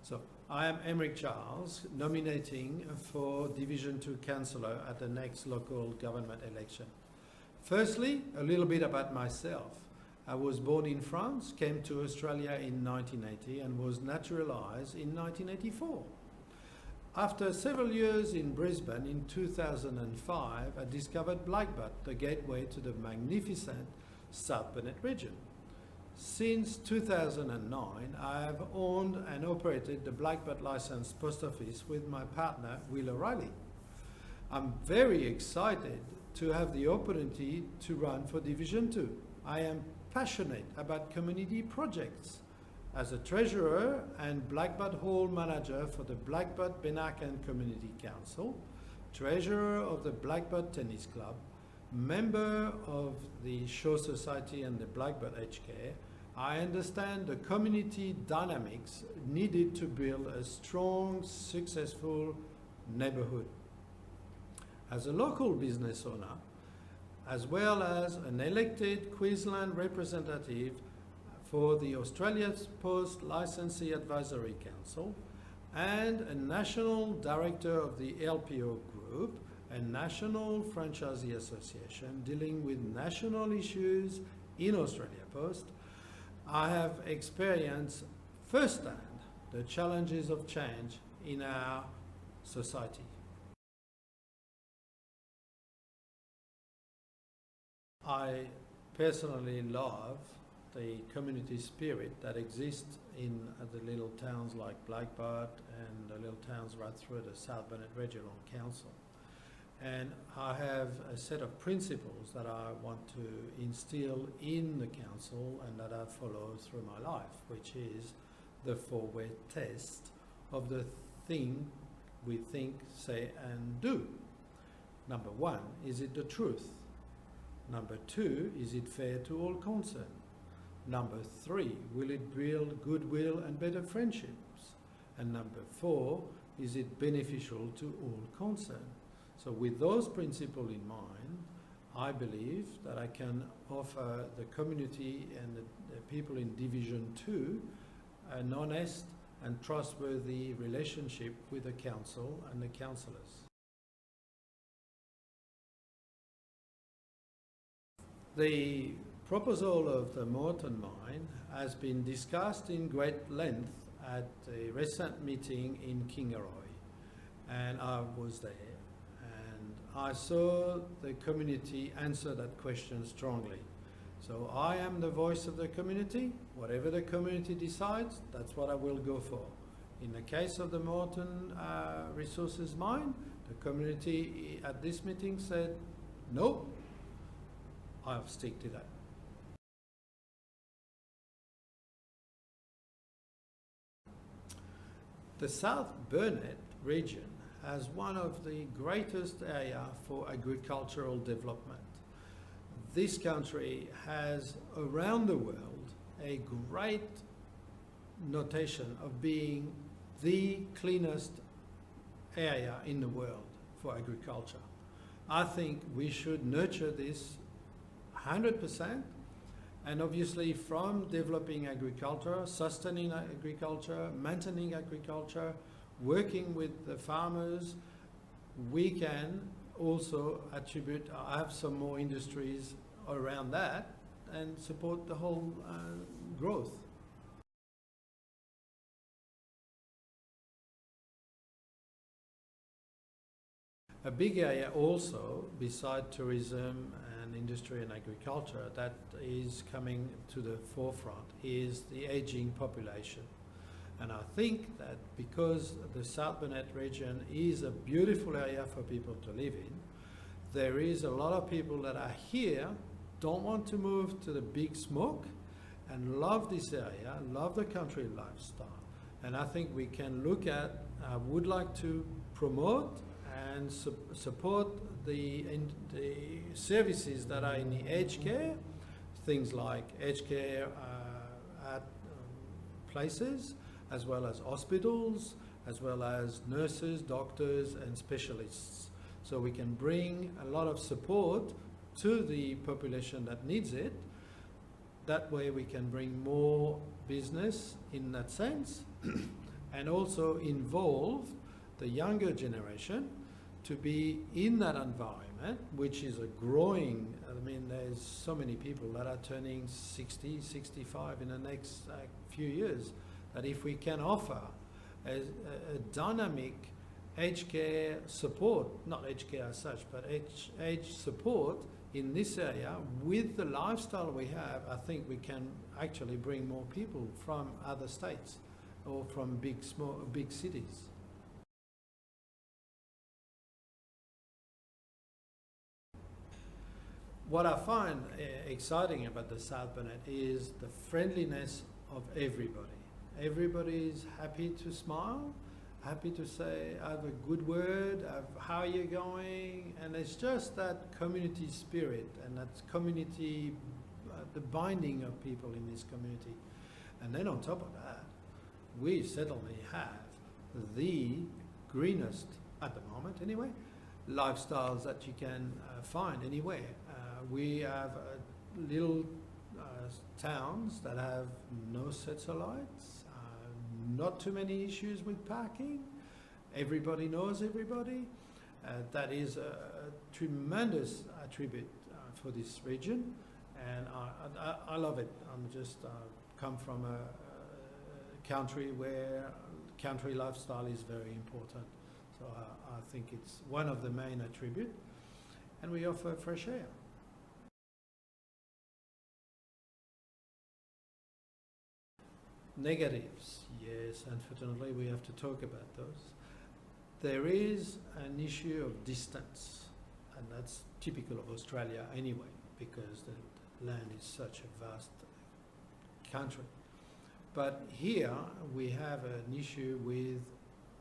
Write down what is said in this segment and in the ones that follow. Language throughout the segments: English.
So I am Emeric Charles, nominating for Division 2 Councillor at the next local government election. Firstly, a little bit about myself. I was born in France, came to Australia in 1980 and was naturalised in 1984. After several years in Brisbane, in 2005, I discovered Blackbutt, the gateway to the magnificent South Burnett region. Since 2009, I have owned and operated the Blackbutt licensed post office with my partner, Will O'Reilly. I'm very excited to have the opportunity to run for Division 2. I am passionate about community projects. As a treasurer and Blackbutt Hall manager for the Blackbutt Benacan Community Council, treasurer of the Blackbutt Tennis Club, member of the Shaw Society and the Blackbutt Aged Care, I understand the community dynamics needed to build a strong, successful neighbourhood. As a local business owner, as well as an elected Queensland representative for the Australia Post Licensee Advisory Council and a national director of the LPO Group, a national franchisee association dealing with national issues in Australia Post, I have experienced firsthand the challenges of change in our society. I personally love the community spirit that exists in the little towns like Blackbutt and the little towns right through the South Burnett Regional Council. And I have a set of principles that I want to instill in the council and that I follow through my life, which is the four-way test of the thing we think, say and do. Number one, is it the truth? Number two, is it fair to all concerned? Number three, will it build goodwill and better friendships? And number four, is it beneficial to all concerned? So with those principles in mind, I believe that I can offer the community and the people in Division 2 an honest and trustworthy relationship with the council and the councillors. The proposal of the Moreton mine has been discussed in great length at a recent meeting in Kingaroy, and I was there. I saw the community answer that question strongly. So I am the voice of the community. Whatever the community decides, that's what I will go for. In the case of the Moreton Resources Mine, the community at this meeting said, no, I'll stick to that. The South Burnett region as one of the greatest areas for agricultural development. This country has, around the world, a great notation of being the cleanest area in the world for agriculture. I think we should nurture this 100%, and obviously from developing agriculture, sustaining agriculture, maintaining agriculture, working with the farmers, we can also have some more industries around that and support the whole growth. A big area also, beside tourism and industry and agriculture, that is coming to the forefront is the ageing population. And I think that because the South Burnett region is a beautiful area for people to live in, there is a lot of people that are here, don't want to move to the big smoke, and love this area, love the country lifestyle. And I think we can look at, would like to promote and support the services that are in the aged care, things like aged care at places, as well as hospitals, as well as nurses, doctors and specialists. So we can bring a lot of support to the population that needs it. That way we can bring more business in that sense and also involve the younger generation to be in that environment, which is a growing, I mean, there's so many people that are turning 60, 65 in the next few years, that if we can offer a dynamic aged care support, not aged care as such, but age support in this area with the lifestyle we have, I think we can actually bring more people from other states or from big cities. What I find exciting about the South Burnett is the friendliness of everybody. Everybody is happy to smile, happy to say, have a good word, how are you going? And it's just that community spirit and that community, the binding of people in this community. And then on top of that, we certainly have the greenest, at the moment anyway, lifestyles that you can find anywhere. We have little towns that have no sets of lights, not too many issues with parking. Everybody knows everybody. That is a tremendous attribute for this region, and I love it. I'm just come from a country where country lifestyle is very important. So I think it's one of the main attributes, and we offer fresh air. Negatives, yes, unfortunately we have to talk about those. There is an issue of distance, and that's typical of Australia anyway, because the land is such a vast country. But here we have an issue with,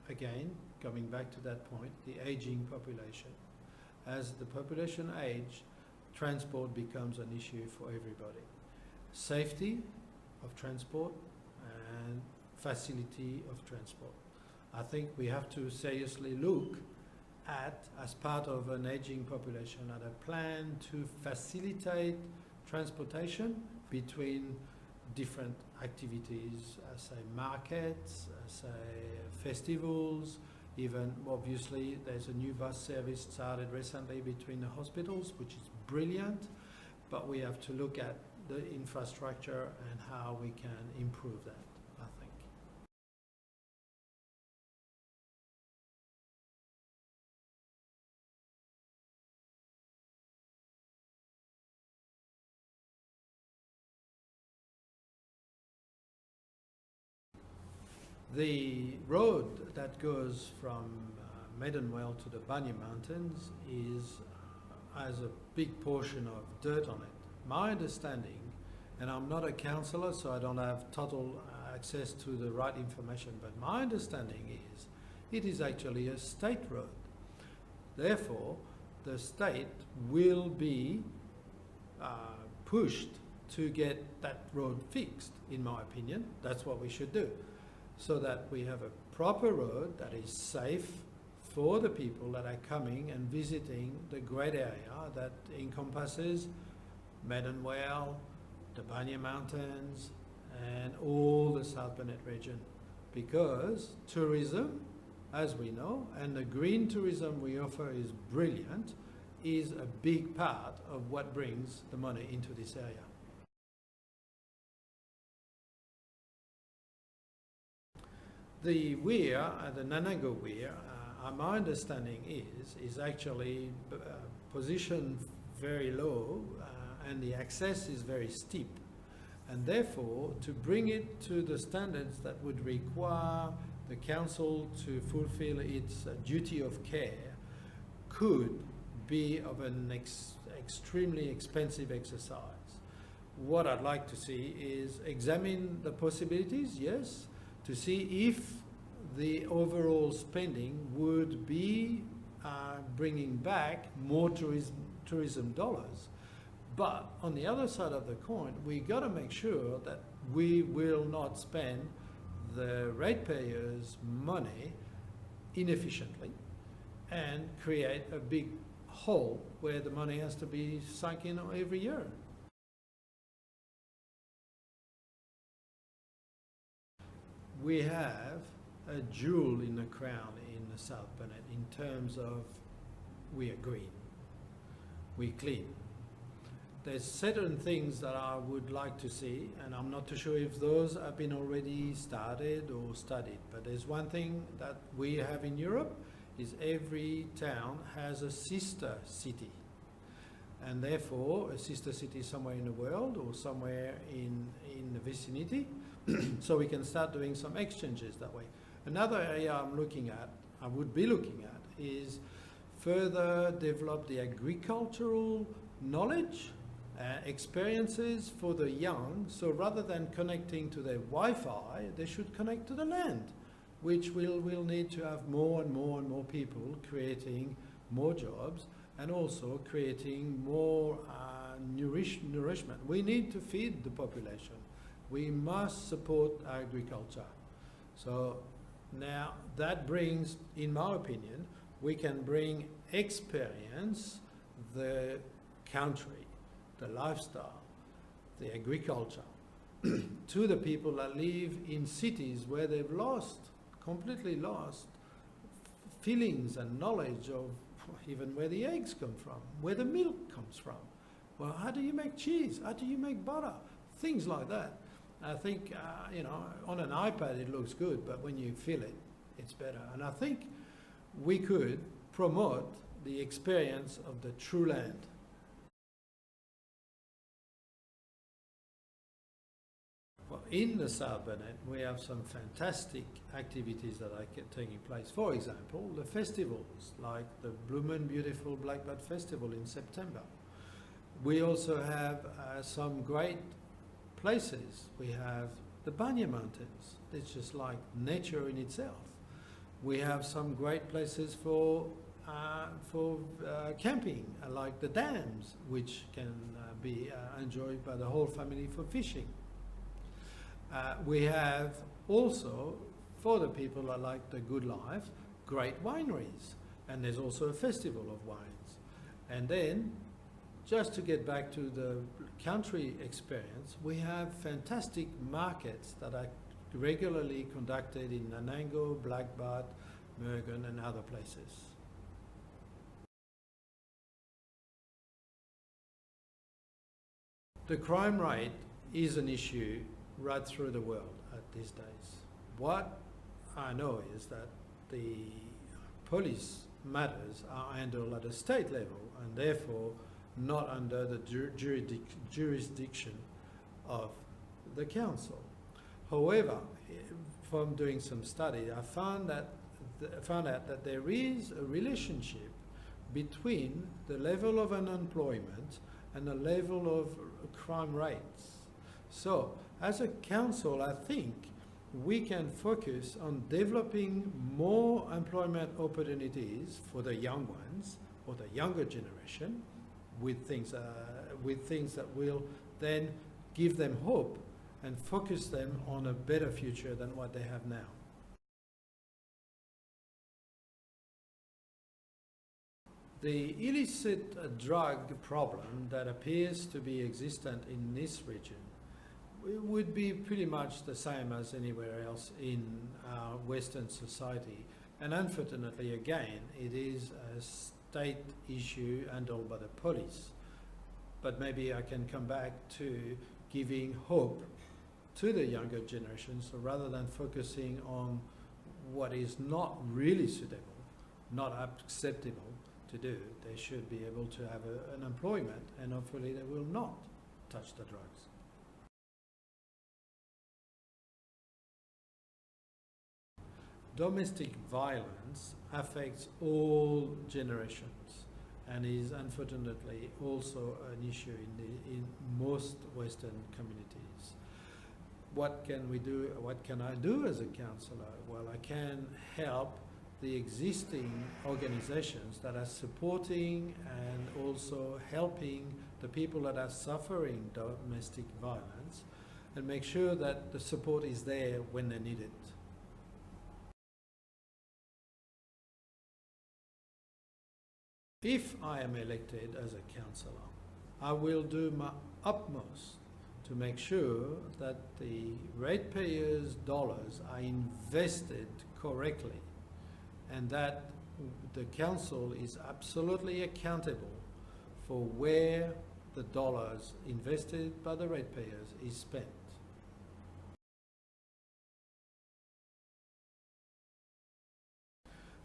again, coming back to that point, the ageing population. As the population age, transport becomes an issue for everybody. Safety of transport and facility of transport. I think we have to seriously look at, as part of an aging population, at a plan to facilitate transportation between different activities, say markets, say festivals, even obviously there's a new bus service started recently between the hospitals, which is brilliant, but we have to look at the infrastructure and how we can improve that, I think. The road that goes from Maidenwell to the Bunya Mountains has a big portion of dirt on it. My understanding, and I'm not a councillor, so I don't have total access to the right information, but my understanding is it is actually a state road. Therefore, the state will be pushed to get that road fixed, in my opinion. That's what we should do, so that we have a proper road that is safe for the people that are coming and visiting the great area that encompasses Maidenwell, the Bunya Mountains, and all the South Burnett region. Because tourism, as we know, and the green tourism we offer is brilliant, is a big part of what brings the money into this area. The weir, the Nanango weir, my understanding is actually positioned very low, and the access is very steep, and therefore to bring it to the standards that would require the council to fulfill its duty of care could be of an extremely expensive exercise. What I'd like to see is examine the possibilities, yes, to see if the overall spending would be bringing back more tourism dollars. But on the other side of the coin, we got to make sure that we will not spend the ratepayers' money inefficiently and create a big hole where the money has to be sunk in every year. We have a jewel in the crown in the South Burnett in terms of we are green, we clean. There's certain things that I would like to see, and I'm not too sure if those have been already started or studied, but there's one thing that we have in Europe is every town has a sister city, and therefore a sister city somewhere in the world or somewhere in the vicinity, so we can start doing some exchanges that way. Another area I would be looking at is further develop the agricultural knowledge, experiences for the young, so rather than connecting to their Wi-Fi, they should connect to the land, which we'll need to have more and more and more people creating more jobs and also creating more nourishment. We need to feed the population. We must support agriculture. So now that brings, in my opinion, we can bring experience, the country, the lifestyle, the agriculture, to the people that live in cities where they've completely lost feelings and knowledge of even where the eggs come from, where the milk comes from. Well, how do you make cheese? How do you make butter? Things like that. I think, on an iPad it looks good, but when you feel it, it's better. And I think we could promote the experience of the true land. Well, in the South Burnett, we have some fantastic activities that are taking place. For example, the festivals, like the Bloomin' Beautiful Blackbird Festival in September. We also have some great places. We have the Banya Mountains. It's just like nature in itself. We have some great places for camping, like the dams, which can be enjoyed by the whole family for fishing. We have also, for the people that like the good life, great wineries, and there's also a festival of wines. And then, just to get back to the country experience, we have fantastic markets that are regularly conducted in Nanango, Blackbutt, Mergen and other places. The crime rate is an issue right through the world at these days. What I know is that the police matters are handled at a state level and therefore not under the jurisdiction of the council. However, from doing some study, I found out that there is a relationship between the level of unemployment and the level of crime rates. So, as a council, I think we can focus on developing more employment opportunities for the young ones or the younger generation with things that will then give them hope and focus them on a better future than what they have now. The illicit drug problem that appears to be existent in this region would be pretty much the same as anywhere else in our Western society. And unfortunately, again, it is a state issue handled by the police. But maybe I can come back to giving hope to the younger generation. So rather than focusing on what is not really suitable, not acceptable to do, they should be able to have an employment, and hopefully they will not touch the drugs. Domestic violence affects all generations and is unfortunately also an issue in most Western communities. What can we do? What can I do as a councillor? Well, I can help the existing organizations that are supporting and also helping the people that are suffering domestic violence and make sure that the support is there when they need it. If I am elected as a councillor, I will do my utmost to make sure that the ratepayers' dollars are invested correctly, and that the council is absolutely accountable for where the dollars invested by the ratepayers is spent.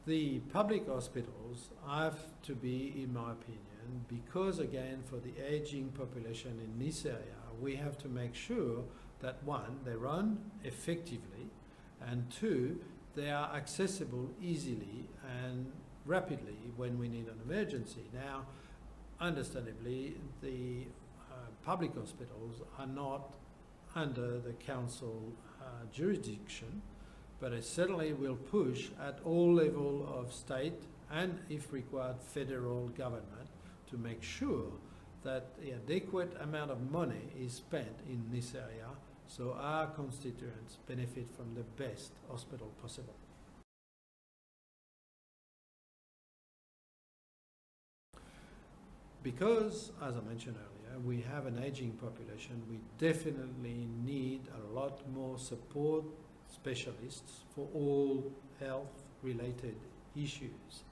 The public hospitals have to be, in my opinion, because again, for the aging population in this area, we have to make sure that one, they run effectively, and two, they are accessible easily and rapidly when we need an emergency. Now, understandably, the public hospitals are not under the council jurisdiction, but it certainly will push at all levels of state and, if required, federal government to make sure that the adequate amount of money is spent in this area so our constituents benefit from the best hospital possible. Because, as I mentioned earlier, we have an aging population, we definitely need a lot more support specialists for all health-related issues,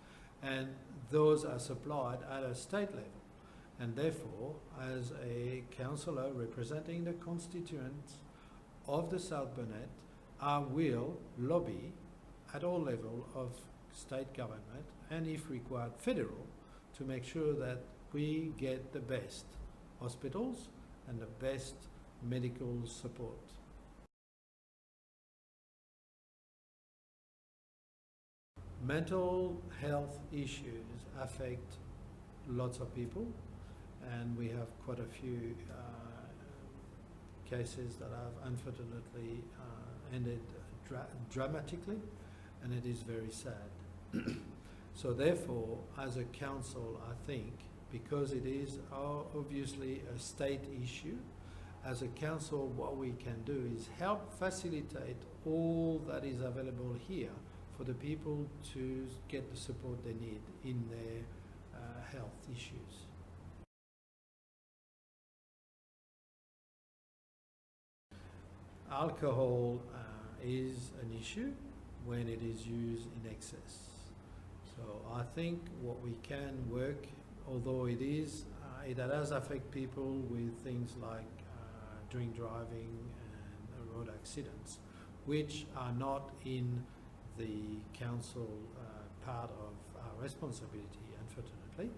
and those are supplied at a state level. And therefore, as a councillor representing the constituents of the South Burnett, I will lobby at all levels of state government and, if required, federal, to make sure that we get the best hospitals and the best medical support. Mental health issues affect lots of people, and we have quite a few cases that have unfortunately ended dramatically, and it is very sad. So therefore, as a council, I think, because it is obviously a state issue, as a council, what we can do is help facilitate all that is available here for the people to get the support they need in their health issues. Alcohol is an issue when it is used in excess. So I think what we can work, although it does affect people with things like drink driving and road accidents, which are not in the council part of our responsibility, unfortunately.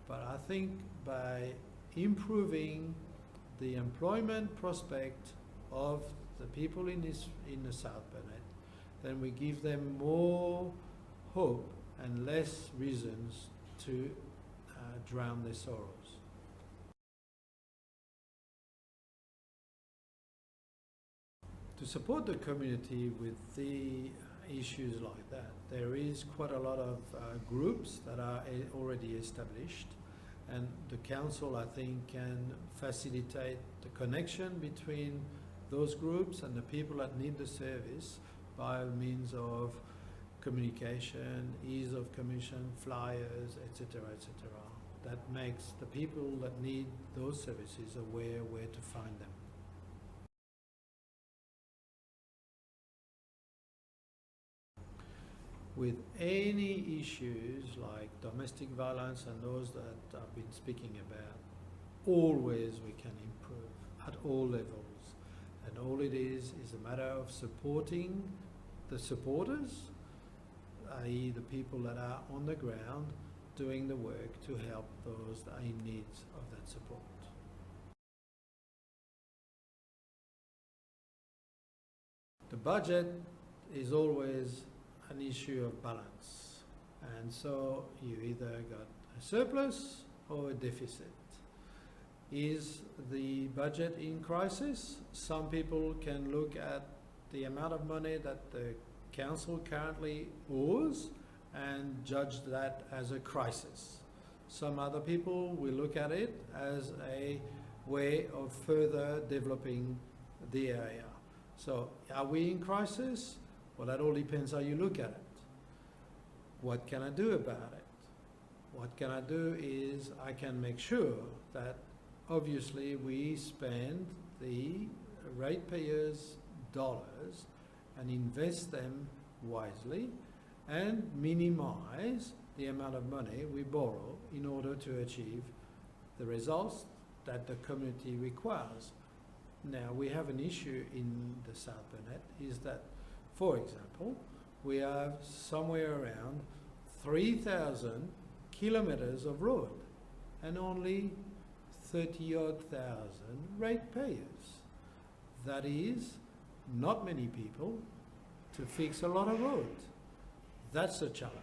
But I think by improving the employment prospect of the people in the South Burnett, then we give them more hope and less reasons to drown their sorrows. To support the community with the issues like that, there is quite a lot of groups that are already established, and the council, I think, can facilitate the connection between those groups and the people that need the service by means of communication, ease of commission, flyers, etc., etc. That makes the people that need those services aware where to find them. With any issues like domestic violence and those that I've been speaking about, always we can improve at all levels. And all it is a matter of supporting the supporters, i.e. the people that are on the ground doing the work to help those that are in need of that support. The budget is always an issue of balance, and so you either got a surplus or a deficit. Is the budget in crisis? Some people can look at the amount of money that the council currently owes and judge that as a crisis. Some other people will look at it as a way of further developing the area. So are we in crisis? Well, that all depends how you look at it. What can I do about it? What can I do is I can make sure that obviously we spend the ratepayers' dollars and invest them wisely and minimize the amount of money we borrow in order to achieve the results that the community requires. Now, we have an issue in the South Burnett, is that, for example, we have somewhere around 3,000 kilometres of road and only 30-odd thousand ratepayers. That is not many people to fix a lot of roads. That's a challenge.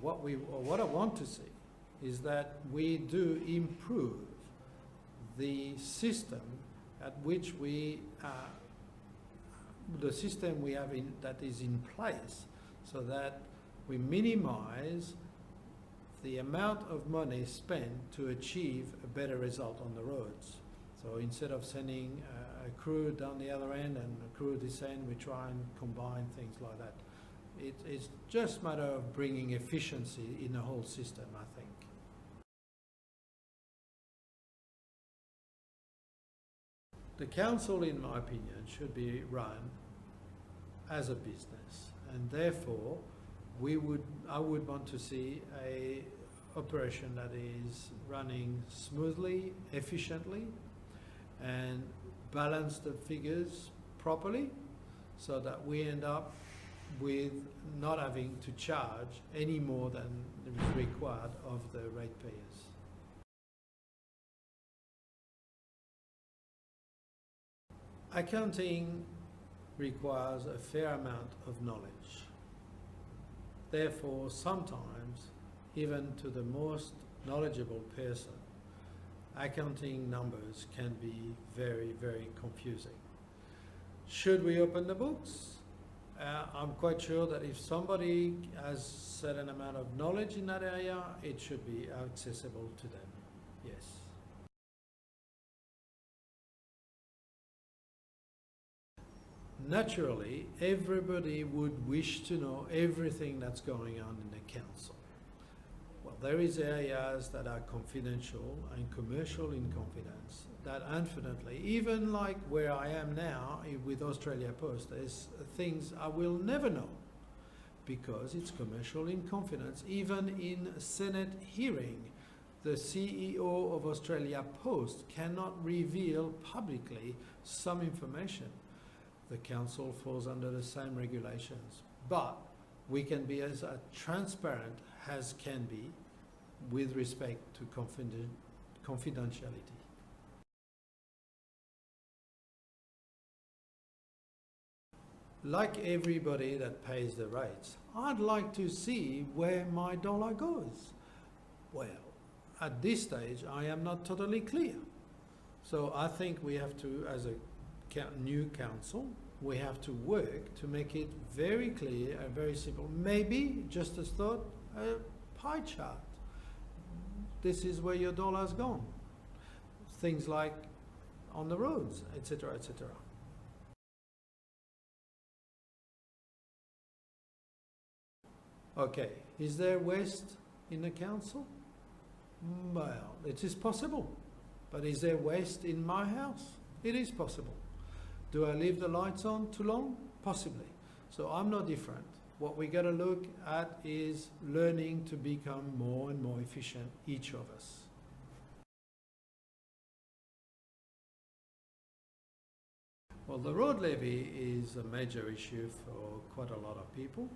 What I want to see is that we do improve the system at which the system we have that is in place, so that we minimize the amount of money spent to achieve a better result on the roads. So instead of sending a crew down the other end and a crew this end, we try and combine things like that. It's just a matter of bringing efficiency in the whole system, I think. The council, in my opinion, should be run as a business, and therefore I would want to see a operation that is running smoothly, efficiently, and balance the figures properly, so that we end up with not having to charge any more than is required of the ratepayers. Accounting requires a fair amount of knowledge. Therefore, sometimes, even to the most knowledgeable person, accounting numbers can be very, very confusing. Should we open the books? I'm quite sure that if somebody has a certain amount of knowledge in that area, it should be accessible to them, yes. Naturally, everybody would wish to know everything that's going on in the council. Well, there is areas that are confidential and commercial in confidence that, unfortunately, even like where I am now with Australia Post, there's things I will never know because it's commercial in confidence. Even in a Senate hearing, the CEO of Australia Post cannot reveal publicly some information. The council falls under the same regulations, but we can be as transparent as can be with respect to confidentiality. Like everybody that pays the rates, I'd like to see where my dollar goes. Well, at this stage, I am not totally clear. So I think we have to, as a new council, we have to work to make it very clear and very simple. Maybe, just as thought, a pie chart. This is where your dollar's gone. Things like on the roads, etc., etc. Okay, is there waste in the council? Well, it is possible. But is there waste in my house? It is possible. Do I leave the lights on too long? Possibly. So I'm no different. What we got to look at is learning to become more and more efficient, each of us. Well, the road levy is a major issue for quite a lot of people.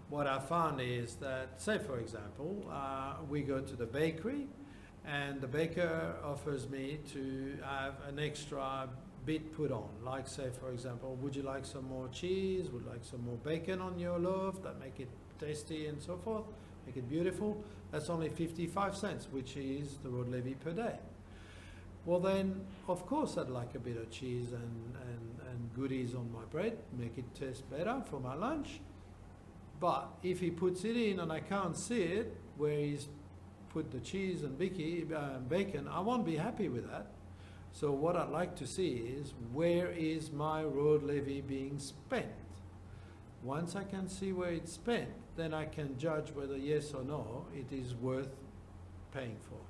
What I found is that, say for example, we go to the bakery and the baker offers me to have an extra bit put on, like say for example, would you like some more cheese, would you like some more bacon on your loaf, that make it tasty and so forth, make it beautiful. That's only 55 cents, which is the road levy per day. Well then, of course I'd like a bit of cheese and goodies on my bread, make it taste better for my lunch. But if he puts it in and I can't see it, where he's put the cheese and bacon, I won't be happy with that. So what I'd like to see is, where is my road levy being spent? Once I can see where it's spent, then I can judge whether yes or no it is worth paying for.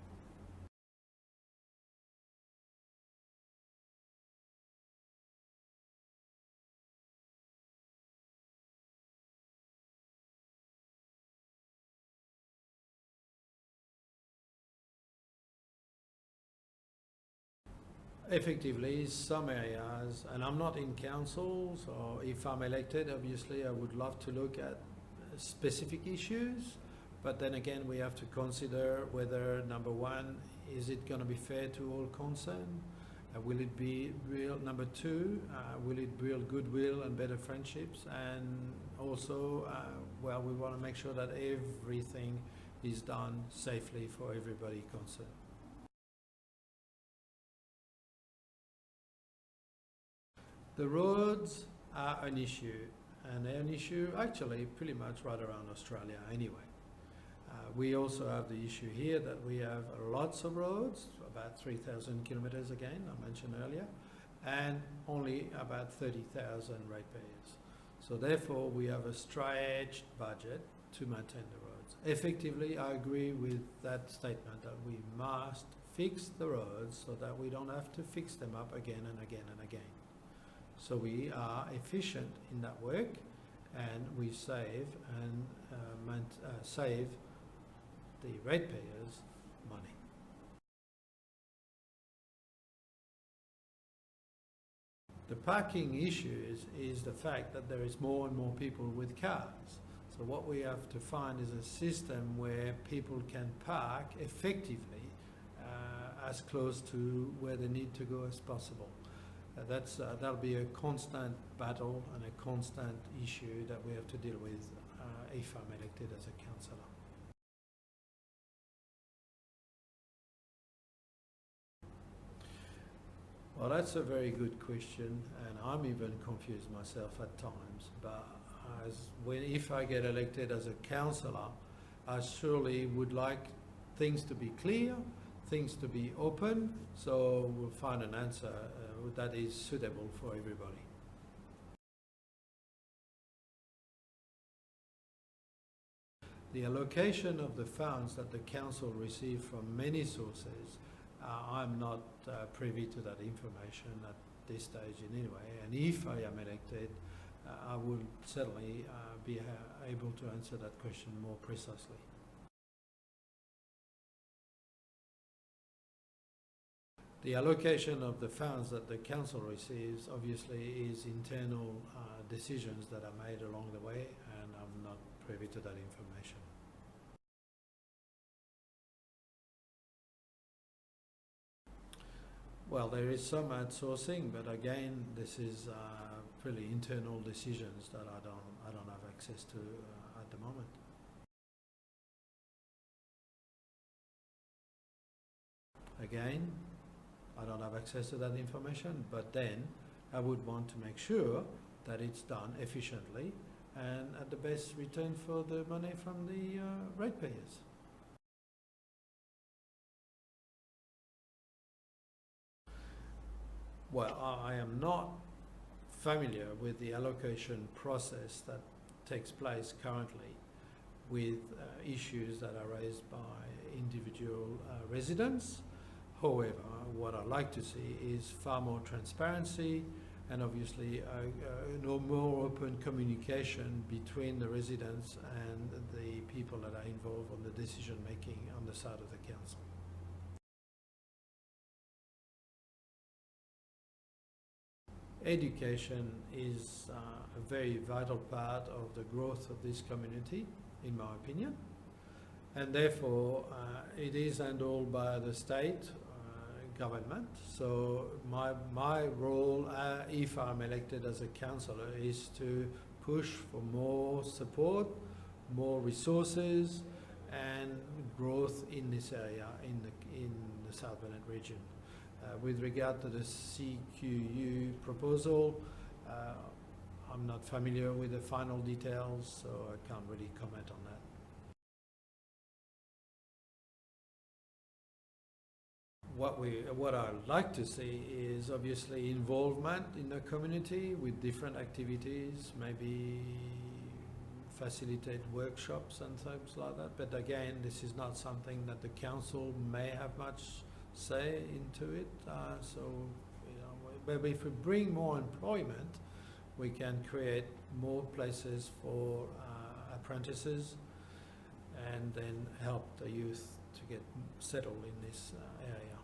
Effectively, some areas, and I'm not in councils, or if I'm elected, obviously I would love to look at specific issues, but then again we have to consider whether, number one, is it going to be fair to all concerned? Will it be real? Number two, will it build goodwill and better friendships? And also, well, we want to make sure that everything is done safely for everybody concerned. The roads are an issue, and they're an issue actually pretty much right around Australia anyway. We also have the issue here that we have lots of roads, about 3,000 kilometres again, I mentioned earlier, and only about 30,000 ratepayers. So therefore we have a stretched budget to maintain the roads. Effectively, I agree with that statement that we must fix the roads so that we don't have to fix them up again and again and again. So we are efficient in that work, and we save and save the ratepayers money. The parking issue is the fact that there is more and more people with cars. So what we have to find is a system where people can park effectively as close to where they need to go as possible. That'll be a constant battle and a constant issue that we have to deal with if I'm elected as a councillor. Well, that's a very good question, and I'm even confused myself at times. But if I get elected as a councillor, I surely would like things to be clear, things to be open, so we'll find an answer that is suitable for everybody. The allocation of the funds that the council receives from many sources, I'm not privy to that information at this stage in any way, and if I am elected, I will certainly be able to answer that question more precisely. The allocation of the funds that the council receives obviously is internal decisions that are made along the way, and I'm not privy to that information. Well, there is some outsourcing, but again, this is really internal decisions that I don't have access to at the moment. Again, I don't have access to that information, but then I would want to make sure that it's done efficiently and at the best return for the money from the ratepayers. Well, I am not familiar with the allocation process that takes place currently with issues that are raised by individual residents. However, what I'd like to see is far more transparency and obviously more open communication between the residents and the people that are involved on the decision making on the side of the council. Education is a very vital part of the growth of this community, in my opinion, and therefore it is handled by the state government. So my role, if I'm elected as a councillor, is to push for more support, more resources, and growth in this area in the South Burnett region. With regard to the CQU proposal, I'm not familiar with the final details, so I can't really comment on that. What I'd like to see is obviously involvement in the community with different activities, maybe facilitate workshops and things like that. But again, this is not something that the council may have much say into it. So, but if we bring more employment, we can create more places for apprentices and then help the youth to get settled in this area.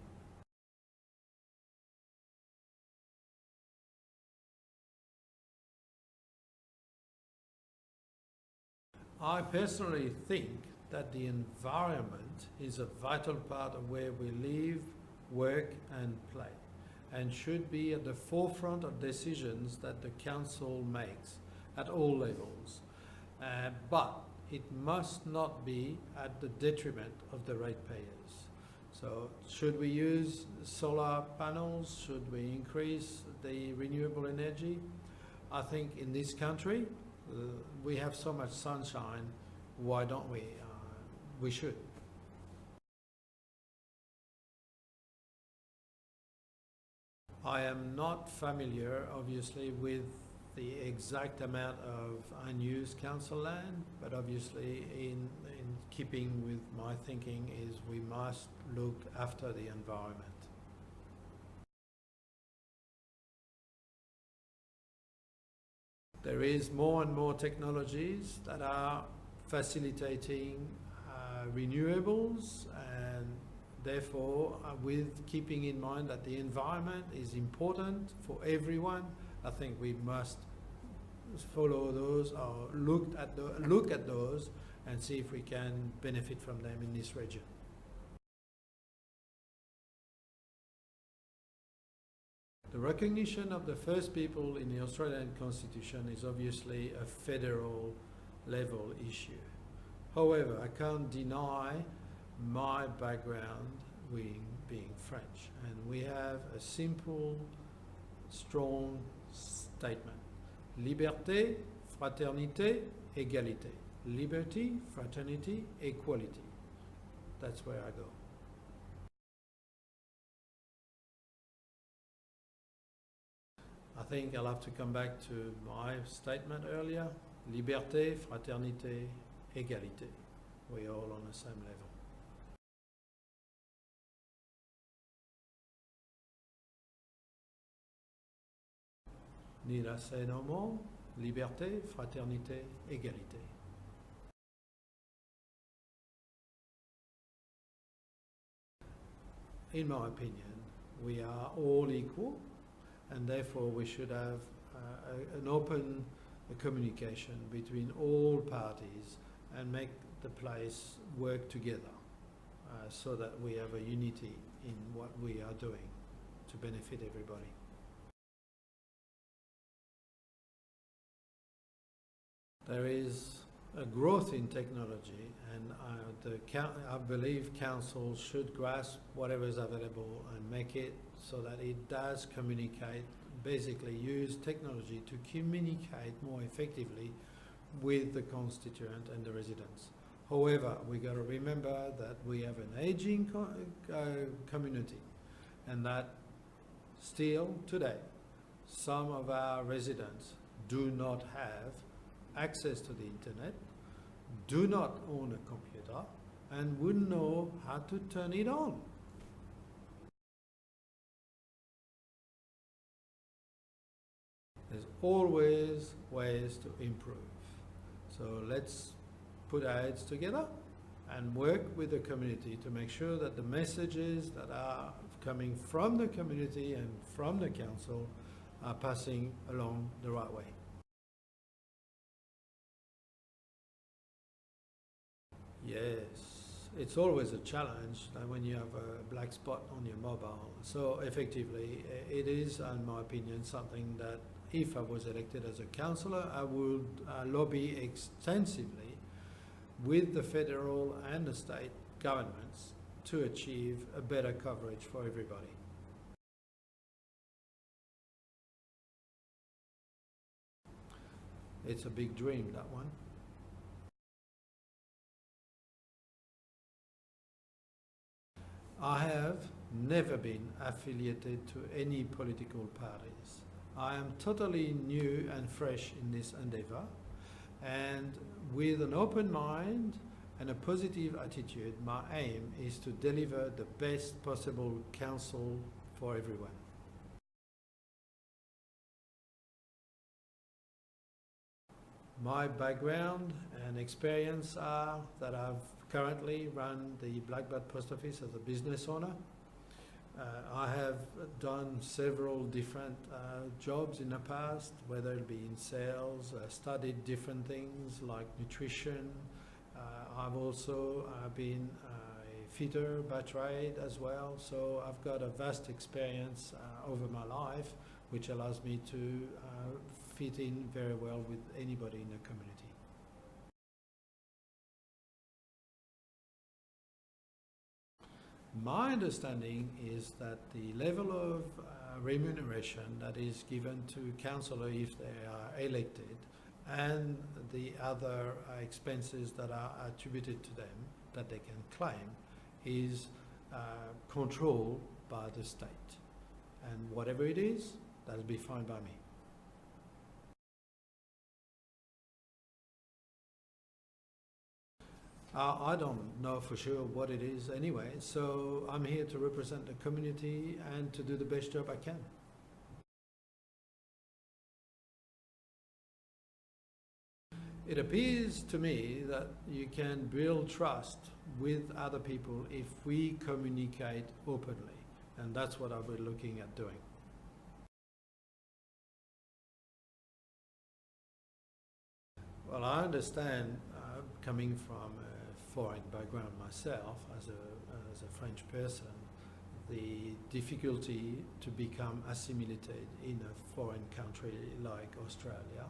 I personally think that the environment is a vital part of where we live, work and play, and should be at the forefront of decisions that the council makes at all levels. But it must not be at the detriment of the ratepayers. So should we use solar panels? Should we increase the renewable energy? I think in this country, we have so much sunshine, why don't we? We should. I am not familiar, obviously, with the exact amount of unused council land, but obviously in keeping with my thinking is we must look after the environment. There is more and more technologies that are facilitating renewables, and therefore with keeping in mind that the environment is important for everyone, I think we must follow those or look at those and see if we can benefit from them in this region. The recognition of the first people in the Australian Constitution is obviously a federal level issue. However, I can't deny my background being French, and we have a simple, strong statement. Liberté, fraternité, égalité. Liberty, fraternity, equality. That's where I go. I think I'll have to come back to my statement earlier. Liberté, fraternité, égalité. We're all on the same level. Need I say no more? Liberté, fraternité, égalité. In my opinion, we are all equal, and therefore we should have an open communication between all parties and make the place work together so that we have a unity in what we are doing to benefit everybody. There is a growth in technology, and I believe council should grasp whatever is available and make it so that it does communicate, basically use technology to communicate more effectively with the constituent and the residents. However, we got to remember that we have an aging community, and that still today some of our residents do not have access to the internet, do not own a computer, and wouldn't know how to turn it on. There's always ways to improve. So let's put our heads together and work with the community to make sure that the messages that are coming from the community and from the council are passing along the right way. Yes, it's always a challenge when you have a black spot on your mobile. So effectively, it is, in my opinion, something that if I was elected as a councillor, I would lobby extensively with the federal and the state governments to achieve a better coverage for everybody. It's a big dream, that one. I have never been affiliated to any political parties. I am totally new and fresh in this endeavour, and with an open mind and a positive attitude, my aim is to deliver the best possible council for everyone. My background and experience are that I've currently run the Blackbird Post Office as a business owner. I have done several different jobs in the past, whether it be in sales, studied different things like nutrition. I've also been a fitter by trade as well, so I've got a vast experience over my life, which allows me to fit in very well with anybody in the community. My understanding is that the level of remuneration that is given to councillor if they are elected, and the other expenses that are attributed to them that they can claim, is controlled by the state. And whatever it is, that'll be fine by me. I don't know for sure what it is anyway, so I'm here to represent the community and to do the best job I can. It appears to me that you can build trust with other people if we communicate openly, and that's what I'll be looking at doing. Well, I understand, coming from a foreign background myself, as a French person, the difficulty to become assimilated in a foreign country like Australia.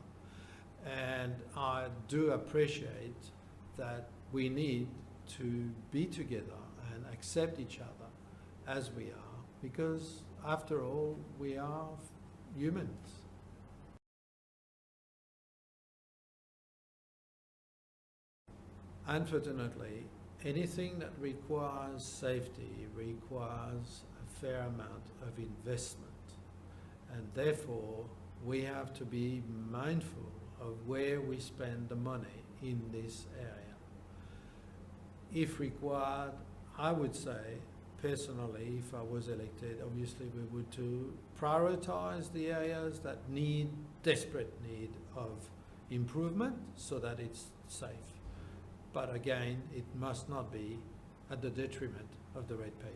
And I do appreciate that we need to be together and accept each other as we are, because after all, we are humans. Unfortunately, anything that requires safety requires a fair amount of investment, and therefore we have to be mindful of where we spend the money in this area. If required, I would say, personally, if I was elected, obviously we would to prioritise the areas that need, desperate need of improvement so that it's safe. But again, it must not be at the detriment of the ratepayers.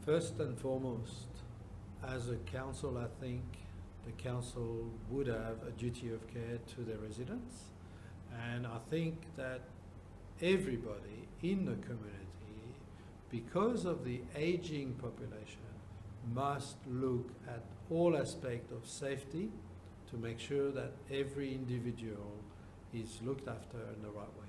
First and foremost, as a council, I think the council would have a duty of care to their residents, and I think that everybody in the community, because of the ageing population, must look at all aspects of safety to make sure that every individual is looked after in the right way.